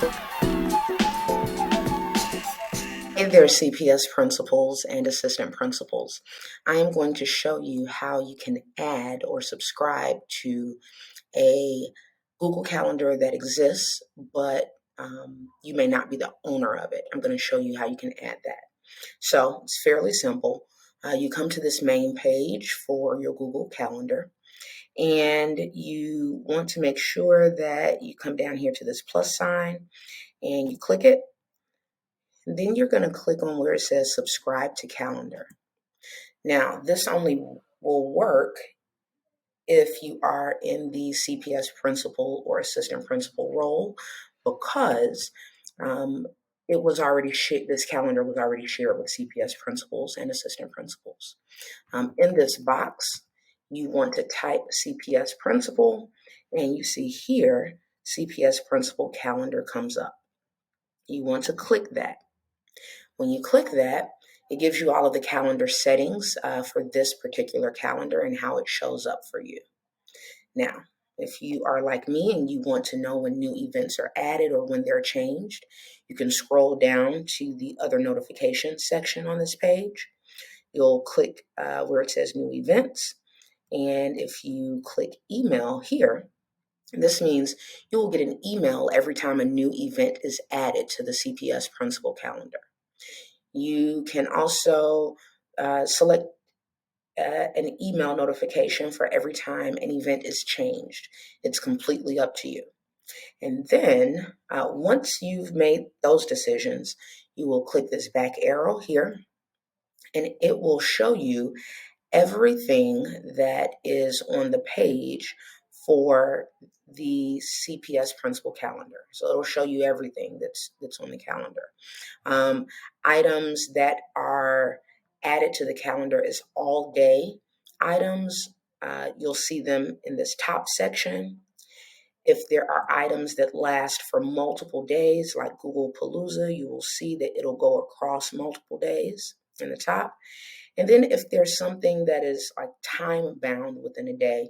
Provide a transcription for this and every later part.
Hey there, CPS principals and assistant principals. I am going to show you how you can add or subscribe to a Google Calendar that exists, but you may not be the owner of it. I'm going to show you how you can add that. So it's fairly simple. You come to this main page for your Google Calendar, and you want to make sure that you come down here to this plus sign and you click it. Then you're going to click on where it says subscribe to calendar. Now, this only will work if you are in the CPS principal or assistant principal role, because it was already this calendar was already shared with CPS principals and assistant principals. In this box, you want to type CPS principal, and you see here CPS principal calendar comes up. You want to click that. When you click that, it gives you all of the calendar settings for this particular calendar and how it shows up for you. Now, if you are like me and you want to know when new events are added or when they're changed, you can scroll down to the other notifications section on this page. You'll click where it says new events. And if you click email here, this means you will get an email every time a new event is added to the CPS principal calendar. You can also select an email notification for every time an event is changed. It's completely up to you. And then once you've made those decisions, you will click this back arrow here, and it will show you everything that is on the page for the CPS principal calendar. So it'll show you everything that's on the calendar. Items that are added to the calendar is all day items. You'll see them in this top section. If there are items that last for multiple days, like Google Palooza, you will see that it'll go across multiple days in the top. And then if there's something that is like time bound within a day,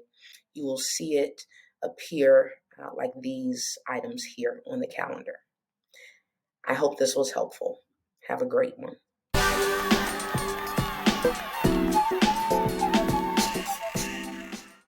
you will see it appear like these items here on the calendar. I hope this was helpful. Have a great one.